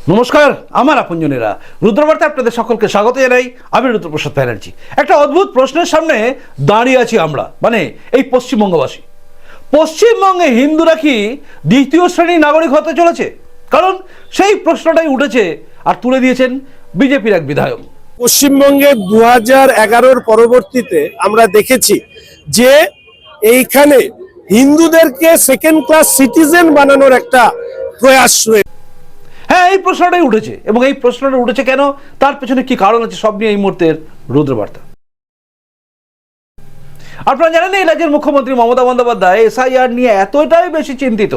নমস্কার আমার আপনজনেরা, রুদ্রবার্তা আপনাদের সকলকে স্বাগত জানাই। আমি রুদ্রপ্রসাদ ব্যানার্জি। একটা অদ্ভুত প্রশ্নের সামনে দাঁড়িয়ে আছি আমরা, মানে এই পশ্চিমবঙ্গবাসী। পশ্চিমবঙ্গে হিন্দুরা কি দ্বিতীয় শ্রেণীর নাগরিক হতে চলেছে? কারণ সেই প্রশ্নটাই উঠেছে আর তুলে দিয়েছেন বিজেপির এক বিধায়ক। পশ্চিমবঙ্গে 2011 পরবর্তীতে আমরা দেখেছি যে এইখানে হিন্দুদেরকে সেকেন্ড ক্লাস সিটিজেন বানানোর একটা প্রয়াস রয়েছে। হ্যাঁ, এই প্রশ্নটাই উঠেছে, এবং এই প্রশ্নটা উঠেছে কেন, তার পেছনে কি কারণ আছে, সব নিয়ে এই মুহূর্তের রুদ্রবার্তা। আপনারা জানেন এই রাজ্যের মুখ্যমন্ত্রী মমতা বন্দ্যোপাধ্যায় এসআইআর নিয়ে এতটাই বেশি চিন্তিত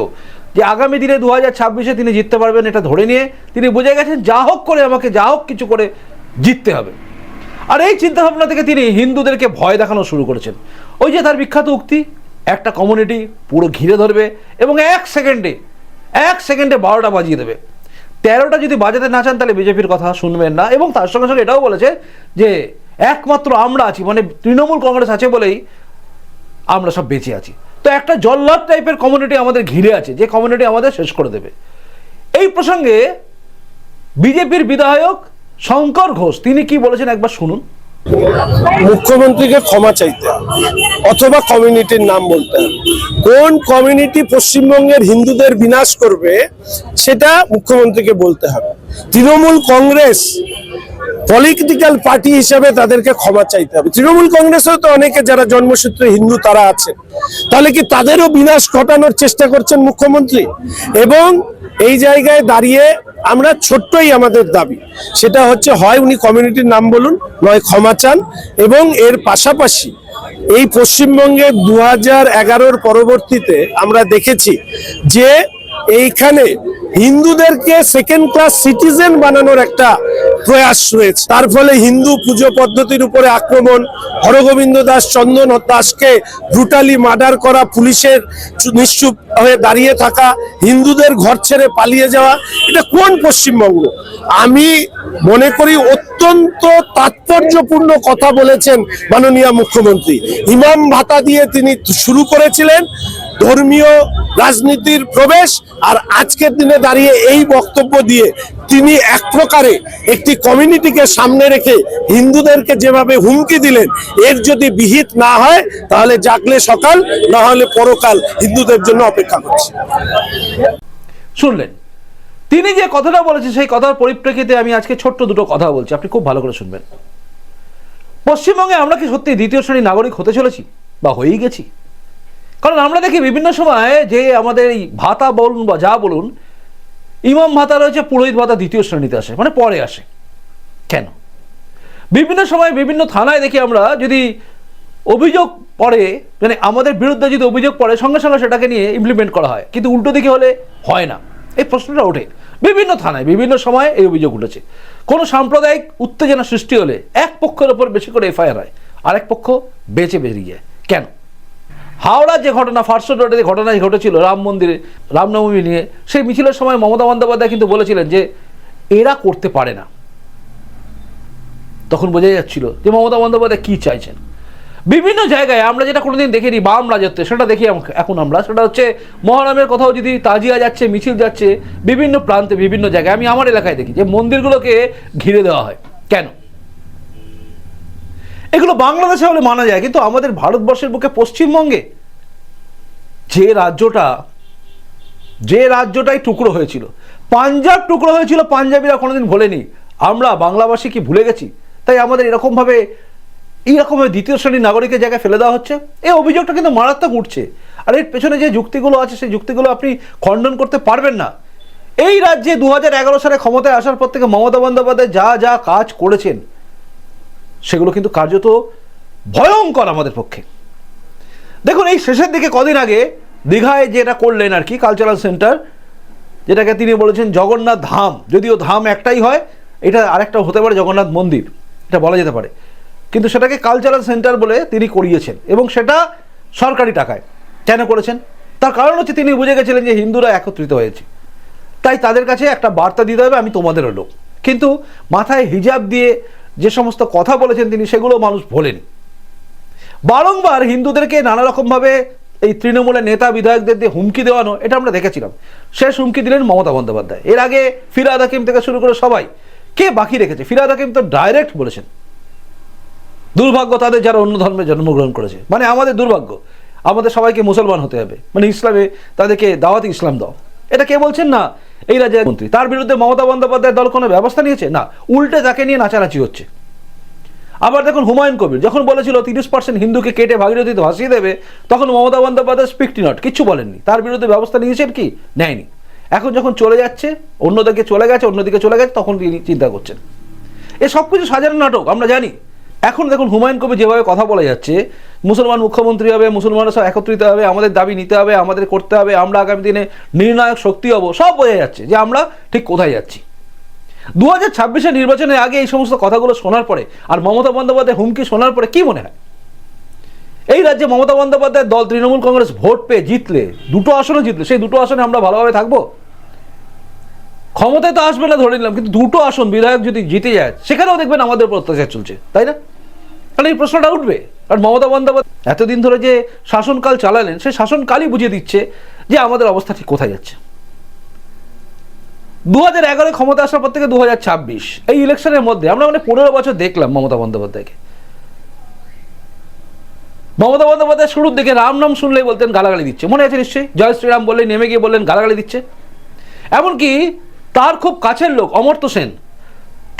যে আগামী দিনে 2026-এ তিনি জিততে পারবেন এটা ধরে নিয়ে তিনি বুঝে গেছেন যা হোক করে আমাকে যা হোক কিছু করে জিততে হবে। আর এই চিন্তাভাবনা থেকে তিনি হিন্দুদেরকে ভয় দেখানো শুরু করেছেন। ওই যে তার বিখ্যাত উক্তি, একটা কমিউনিটি পুরো ঘিরে ধরবে এবং এক সেকেন্ডে 12টা বাজিয়ে দেবে। 13টা যদি বাজাতে না চান তাহলে বিজেপির কথা শুনবেন না। এবং তার সঙ্গে সঙ্গে এটাও বলেছে যে একমাত্র আমরা আছি, মানে তৃণমূল কংগ্রেস আছে বলেই আমরা সব বেঁচে আছি। তো একটা জল্লাদ টাইপের কমিউনিটি আমাদের ঘিরে আছে, যে কমিউনিটি আমাদের শেষ করে দেবে। এই প্রসঙ্গে বিজেপির বিধায়ক শঙ্কর ঘোষ তিনি কি বলেছেন একবার শুনুন। মুখ্যমন্ত্রীকে ক্ষমা চাইতে অথবা কমিউনিটির নাম বলতে হবে। কোন কমিউনিটি পশ্চিমবঙ্গের হিন্দুদের বিনাশ করবে সেটা মুখ্যমন্ত্রীকে বলতে হবে। তৃণমূল কংগ্রেস পলিটিক্যাল পার্টি হিসেবে তাদেরকে ক্ষমা চাইতে হবে। তৃণমূল কংগ্রেসেও তো অনেকে যারা জন্মসূত্রে হিন্দু তারা আছেন, তাহলে কি তাদেরও বিনাশ ঘটানোর চেষ্টা করছেন মুখ্যমন্ত্রী? এবং এই জায়গায় দাঁড়িয়ে আমরা ছোট্টই আমাদের দাবি, সেটা হচ্ছে হয় উনি কমিউনিটির নাম বলুন, নয় ক্ষমা চান। এবং এর পাশাপাশি এই পশ্চিমবঙ্গে 2011 পরবর্তীতে আমরা দেখেছি যে এইখানে হিন্দুদেরকে সেকেন্ড ক্লাস সিটিজেন বানানোর একটা প্রয়াস রয়েছে। তার ফলে হিন্দু পুজো পদ্ধতির উপরে আক্রমণ, হরগোবিন্দ দাস, চন্দন দাসকে ব্রুটালি মার্ডার করা, পুলিশের নিশ্চুপ হয়ে দাঁড়িয়ে থাকা, হিন্দুদের ঘর ছেড়ে পালিয়ে যাওয়া, এটা কোন পশ্চিমবঙ্গ? আমি মনে করি অত্যন্ত তাৎপর্যপূর্ণ কথা বলেছেন মাননীয় মুখ্যমন্ত্রী। ইমাম ভাতা দিয়ে তিনি শুরু করেছিলেন ধর্মীয় রাজনীতির প্রবেশ, আর আজকের দিনে দাঁড়িয়ে এই বক্তব্য দিয়ে তিনি এক প্রকারে একটি কমিউনিটিকে সামনে রেখে হিন্দুদেরকে যেভাবে হুমকি দিলেন, এর যদি বিহিত না হয় তাহলে জাগলে সকাল, না হলে পরকাল হিন্দুদের জন্য অপেক্ষা করছে। শুনলেন তিনি যে কথাটা বলেছেন, সেই কথার পরিপ্রেক্ষিতে আমি আজকে ছোট্ট দুটো কথা বলছি, আপনি খুব ভালো করে শুনবেন। পশ্চিমবঙ্গে আমরা কি সত্যি দ্বিতীয় শ্রেণীর নাগরিক হতে চলেছি বা হয়েই গেছি? কারণ আমরা দেখি বিভিন্ন সময় যে আমাদের এই ভাতা বলুন বা যা বলুন, ইমাম ভাতা রয়েছে, পুরোহিত ভাতা দ্বিতীয় শ্রেণীতে আসে, মানে পরে আসে। কেন? বিভিন্ন সময় বিভিন্ন থানায় দেখি আমরা যদি অভিযোগ পড়ে, মানে আমাদের বিরুদ্ধে যদি অভিযোগ পড়ে, সঙ্গে সঙ্গে সেটাকে নিয়ে ইমপ্লিমেন্ট করা হয়, কিন্তু উল্টো দিকে হলে হয় না। এই প্রশ্নটা ওঠে বিভিন্ন থানায়, বিভিন্ন সময় এই অভিযোগ উঠেছে। কোনো সাম্প্রদায়িক উত্তেজনা সৃষ্টি হলে এক পক্ষের ওপর বেশি করে এফআইআর হয়, আরেক পক্ষ বেঁচে বেরিয়ে যায়। কেন? হাওড়ার যে ঘটনা, ফার্স্ট রোডে যে ঘটনা ঘটেছিল রাম মন্দিরে রামনবমী নিয়ে, সেই মিছিলের সময় মমতা বন্দ্যোপাধ্যায় কিন্তু বলেছিলেন যে এরা করতে পারে না। তখন বোঝা যাচ্ছিল যে মমতা বন্দ্যোপাধ্যায় কি চাইছেন। বিভিন্ন জায়গায় আমরা যেটা কোনোদিন দেখিনি বাম রাজত্বে, সেটা দেখি এখন আমরা, সেটা হচ্ছে মহরমের কোথাও যদি তাজিয়া যাচ্ছে, মিছিল যাচ্ছে, বিভিন্ন প্রান্তে বিভিন্ন জায়গায়, আমি আমার এলাকায় দেখি যে মন্দিরগুলোকে ঘিরে দেওয়া হয়। কেন? এগুলো বাংলাদেশে হলে মানা যায়, কিন্তু আমাদের ভারতবর্ষের বুকে পশ্চিমবঙ্গে যে রাজ্যটাই টুকরো হয়েছিল, পাঞ্জাব টুকরো হয়েছিল, পাঞ্জাবিরা কোনোদিন ভোলেনি। আমরা বাংলাভাষী কি ভুলে গেছি? তাই আমাদের এরকমভাবে দ্বিতীয় শ্রেণীর নাগরিকের জায়গায় ফেলে দেওয়া হচ্ছে। এই অভিযোগটা কিন্তু মারাত্মক উঠছে। আর এর পেছনে যে যুক্তিগুলো আছে, সেই যুক্তিগুলো আপনি খণ্ডন করতে পারবেন না। এই রাজ্যে 2011 সালে ক্ষমতায় আসার পর থেকে মমতা বন্দ্যোপাধ্যায় যা যা কাজ করেছেন, সেগুলো কিন্তু কার্যত ভয়ঙ্কর আমাদের পক্ষে। দেখুন, এই শেষের দিকে কদিন আগে দীঘায় যেটা করলেন আর কি, কালচারাল সেন্টার, যেটাকে তিনি বলেছেন জগন্নাথ ধাম, যদিও ধাম একটাই হয়, এটা আরেকটা হতে পারে জগন্নাথ মন্দির, এটা বলা যেতে পারে, কিন্তু সেটাকে কালচারাল সেন্টার বলে তিনি করিয়েছেন, এবং সেটা সরকারি টাকায়। কেন করেছেন? তার কারণ হচ্ছে তিনি বুঝে গেছিলেন যে হিন্দুরা একত্রিত হয়েছে, তাই তাদের কাছে একটা বার্তা দিতে হবে আমি তোমাদেরও লোক। কিন্তু মাথায় হিজাব দিয়ে যে সমস্ত কথা বলেছেন তিনি, সেগুলো মানুষ ভোলেনি। বারংবার হিন্দুদেরকে নানা রকমভাবে এই তৃণমূলের নেতা বিধায়কদের দিয়ে হুমকি দেওয়ানো, এটা আমরা দেখেছিলাম। শেষ হুমকি দিলেন মমতা বন্দ্যোপাধ্যায়। এর আগে ফিরহাদ হাকিম থেকে শুরু করে সবাই, কে বাকি রেখেছে? ফিরহাদ হাকিম তো ডাইরেক্ট বলেছেন, দুর্ভাগ্য তাদের যারা অন্য ধর্মে জন্মগ্রহণ করেছে, মানে আমাদের দুর্ভাগ্য, আমাদের সবাইকে মুসলমান হতে হবে, মানে ইসলামে তাদেরকে দাওয়াতি ইসলাম দাও। এটা কে বলছেন? না এই রাজ্যের মন্ত্রী। তার বিরুদ্ধে মমতা বন্দ্যোপাধ্যায়ের দল কোনো ব্যবস্থা নিয়েছে? না, উল্টে তাকে নিয়ে নাচানাচি হচ্ছে। আবার দেখুন হুমায়ুন কবির যখন বলেছিল 30% হিন্দুকে কেটে ভাগীরথীতে ভাসিয়ে দেবে, তখন মমতা বন্দ্যোপাধ্যায় স্পিকটি নট, কিচ্ছু বলেননি। তার বিরুদ্ধে ব্যবস্থা নিয়েছেন কি? নেয়নি। এখন যখন চলে যাচ্ছে, অন্যদিকে চলে গেছে, তখন তিনি চিন্তা করছেন। এ সব কিছু সাজানো নাটক, আমরা জানি। এখন দেখুন হুমায়ুন কবির যেভাবে কথা বলা যাচ্ছে, মুসলমান মুখ্যমন্ত্রী হবে, মুসলমানরা সব একত্রিত হবে, আমাদের দাবি নিতে হবে, আমাদের করতে হবে, আমরা আগামী দিনে নির্ণায়ক শক্তি হব, সব বোঝা যাচ্ছে যে আমরা ঠিক কোথায় যাচ্ছি। 2026 নির্বাচনের আগে এই সমস্ত কথাগুলো শোনার পরে আর মমতা বন্দ্যোপাধ্যায় হুমকি শোনার পরে কি মনে হয়? এই রাজ্যে মমতা বন্দ্যোপাধ্যায়ের দল তৃণমূল কংগ্রেস ভোট পেয়ে জিতলে, 2টো আসনে জিতলে, সেই 2টো আসনে আমরা ভালোভাবে থাকবো? ক্ষমতায় তো আসবে না ধরে নিলাম, কিন্তু 2টো আসন বিধায়ক যদি জিতে যায়, সেখানেও দেখবেন আমাদের উপর অত্যাচার চলছে, তাই না? কারণ এই প্রশ্নটা উঠবে। কারণ মমতা বন্দ্যোপাধ্যায় এতদিন ধরে যে শাসনকাল চালালেন, সেই শাসনকালই বুঝিয়ে দিচ্ছে যে আমাদের অবস্থা ঠিক কোথায় যাচ্ছে। 2011 ক্ষমতা আসার পর থেকে 2026 এই ইলেকশনের মধ্যে আমরা 15 বছর দেখলাম মমতা বন্দ্যোপাধ্যায়কে। মমতা বন্দ্যোপাধ্যায় শুরুর দিকে রাম নাম শুনলেই বলতেন গালাগালি দিচ্ছে, মনে আছে নিশ্চয়ই? জয় শ্রীরাম বললেই নেমে গিয়ে বললেন গালাগালি দিচ্ছে। এমনকি তার খুব কাছের লোক অমর্ত্য সেন,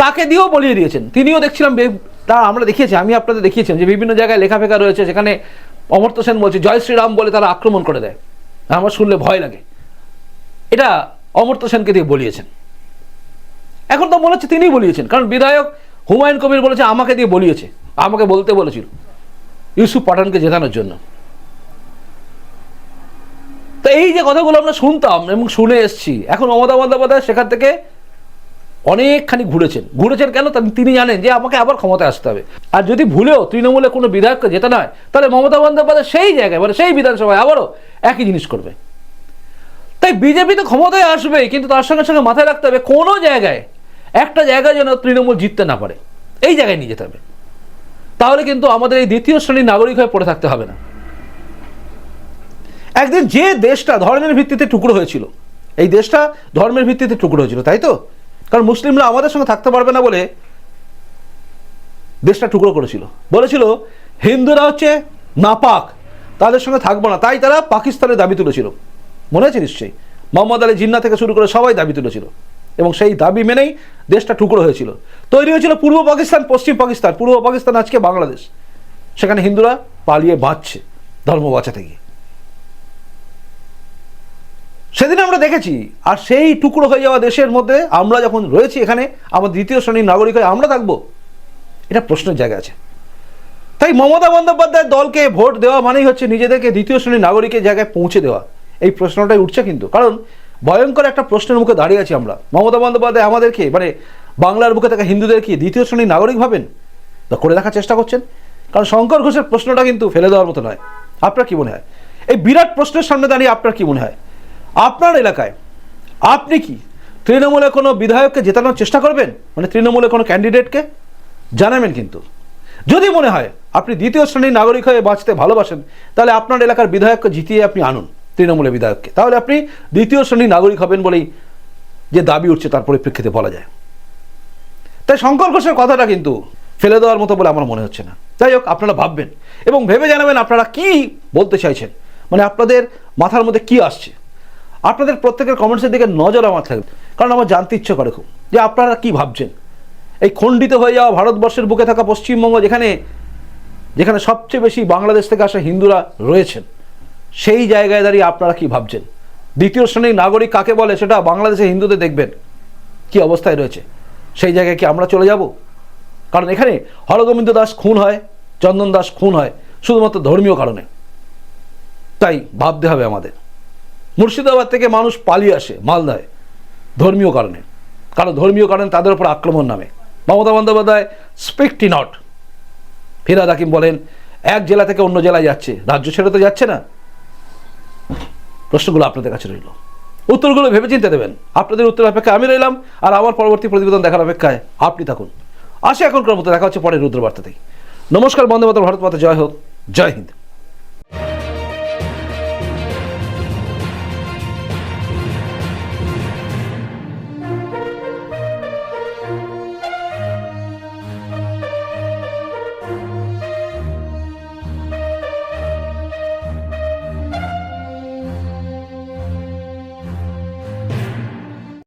তাকে দিয়েও বলিয়ে দিয়েছেন। তিনিও দেখছিলাম, তা আমরা দেখিয়েছি, আমি আপনাদের দেখিয়েছিলাম যে বিভিন্ন জায়গায় লেখাফেখা রয়েছে, সেখানে অমর্ত্য সেন বলছে জয় শ্রীরাম বলে তারা আক্রমণ করে দেয়, আমার শুনলে ভয় লাগে। এটা অমর্ত্য সেনকে দিয়ে বলিয়েছেন। এখন তো মনে হচ্ছে তিনিই বলিয়েছেন, কারণ বিধায়ক হুমায়ুন কবির বলেছে আমাকে দিয়ে বলিয়েছে, আমাকে বলতে বলেছিল ইউসুফ পাঠানকে জেতানোর জন্য। তো এই যে কথাগুলো আমরা শুনতাম এবং শুনে এসছি, এখন মমতা বন্দ্যোপাধ্যায় সেখান থেকে অনেকখানি ঘুরেছেন কেন? তিনি জানেন যে আমাকে আবার ক্ষমতায় আসতে হবে। আর যদি ভুলেও তৃণমূলে কোনো বিধায়ককে জেতানো হয়, তাহলে মমতা বন্দ্যোপাধ্যায় সেই জায়গায়, মানে সেই বিধানসভায় আবারও একই জিনিস করবে। তাই বিজেপি তো ক্ষমতায় আসবেই, কিন্তু তার সঙ্গে সঙ্গে মাথায় রাখতে হবে কোনো জায়গায়, একটা জায়গায় যেন তৃণমূল জিততে না পারে, এই জায়গায় নিয়ে যেতে হবে। তাহলে কিন্তু আমাদের এই দ্বিতীয় শ্রেণীর নাগরিক হয়ে পড়ে থাকতে হবে না। একদিন যে দেশটা ধর্মের ভিত্তিতে টুকরো হয়েছিল, এই দেশটা ধর্মের ভিত্তিতে টুকরো হয়েছিল, তাই তো? কারণ মুসলিমরা আমাদের সঙ্গে থাকতে পারবে না বলে দেশটা টুকরো করেছিল, বলেছিল হিন্দুরা হচ্ছে নাপাক, তাদের সঙ্গে থাকবো না, তাই তারা পাকিস্তানের দাবি তুলেছিল, মনে আছে নিশ্চয়ই? মোহাম্মদ আলী জিন্নাহ থেকে শুরু করে সবাই দাবি তুলেছিল, এবং সেই দাবি মেনেই দেশটা টুকরো হয়েছিল। তৈরি হয়েছিল পূর্ব পাকিস্তান, পশ্চিম পাকিস্তান। পূর্ব পাকিস্তান আজকে বাংলাদেশ, সেখানে হিন্দুরা পালিয়ে বাঁচছে ধর্ম বাঁচাতে গিয়ে। সেদিন আমরা দেখেছি। আর সেই টুকরো হয়ে যাওয়া দেশের মধ্যে আমরা যখন রয়েছি, এখানে আমাদের দ্বিতীয় শ্রেণীর নাগরিক হয়ে আমরা থাকবো, এটা প্রশ্নের জায়গা আছে। তাই মমতা বন্দ্যোপাধ্যায়ের দলকে ভোট দেওয়া মানেই হচ্ছে নিজেদেরকে দ্বিতীয় শ্রেণীর নাগরিকের জায়গায় পৌঁছে দেওয়া। এই প্রশ্নটাই উঠছে কিন্তু, কারণ ভয়ঙ্কর একটা প্রশ্নের মুখে দাঁড়িয়ে আছি আমরা। মমতা বন্দ্যোপাধ্যায় আমাদেরকে, মানে বাংলার বুকে থাকা হিন্দুদেরকে দ্বিতীয় শ্রেণীর নাগরিক ভাবেন, তা করে দেখার চেষ্টা করছেন। কারণ শঙ্কর ঘোষের প্রশ্নটা কিন্তু ফেলে দেওয়ার মতো নয়। আপনার কি মনে হয় এই বিরাট প্রশ্নের সামনে দাঁড়িয়ে আপনার কি মনে হয়? আপনার এলাকায় আপনি কি তৃণমূলে কোনো বিধায়ককে জেতানোর চেষ্টা করবেন? মানে তৃণমূলে কোনো ক্যান্ডিডেটকে জানাবেন। কিন্তু যদি মনে হয় আপনি দ্বিতীয় শ্রেণীর নাগরিক হয়ে বাঁচতে ভালোবাসেন, তাহলে আপনার এলাকার বিধায়ককে জিতিয়ে আপনি আনুন, তৃণমূলের বিধায়ককে, তাহলে আপনি দ্বিতীয় শ্রেণীর নাগরিক হবেন বলেই যে দাবি উঠছে তার পরিপ্রেক্ষিতে বলা যায়। তাই শঙ্কর ঘোষের কথাটা কিন্তু ফেলে দেওয়ার মতো বলে আমার মনে হচ্ছে না। যাই হোক, আপনারা ভাববেন এবং ভেবে জানাবেন আপনারা কি বলতে চাইছেন, মানে আপনাদের মাথার মধ্যে কি আসছে। আপনাদের প্রত্যেকের কমেন্টসের দিকে নজর আমার থাকবে, কারণ আমার জানতে ইচ্ছে করে খুব যে আপনারা কি ভাবছেন। এই খণ্ডিত হয়ে যাওয়া ভারতবর্ষের বুকে থাকা পশ্চিমবঙ্গ, যেখানে সবচেয়ে বেশি বাংলাদেশ থেকে আসা হিন্দুরা রয়েছেন, সেই জায়গায় দাঁড়িয়ে আপনারা কি ভাবছেন? দ্বিতীয় শ্রেণীর নাগরিক কাকে বলে সেটা বাংলাদেশে হিন্দুদের দেখবেন কি অবস্থায় রয়েছে, সেই জায়গায় কি আমরা চলে যাব? কারণ এখানে হরগোবিন্দ দাস খুন হয়, চন্দন দাস খুন হয় শুধুমাত্র ধর্মীয় কারণে। তাই ভাবতে হবে আমাদের। মুর্শিদাবাদ থেকে মানুষ পালিয়ে আসে মালদায় ধর্মীয় কারণে, কারণ ধর্মীয় কারণে তাদের উপর আক্রমণ নামে। মমতা বন্দ্যোপাধ্যায় স্পিকটি নট। ফিরহাদ হাকিম বলেন এক জেলা থেকে অন্য জেলায় যাচ্ছে, রাজ্য ছেড়ে তো যাচ্ছে না। প্রশ্নগুলো আপনাদের কাছে রইল, উত্তরগুলো ভেবে চিন্তে দেবেন। আপনাদের উত্তর অপেক্ষায় আমি রইলাম, আর আমার পরবর্তী প্রতিবেদন দেখার অপেক্ষায় আপনি থাকুন। আসে এখনকার মতো দেখা হচ্ছে পরের রুদ্রবার্তাতেই। নমস্কার, বন্দে মাতরম, ভারত মাতা জয় হোক, জয় হিন্দ।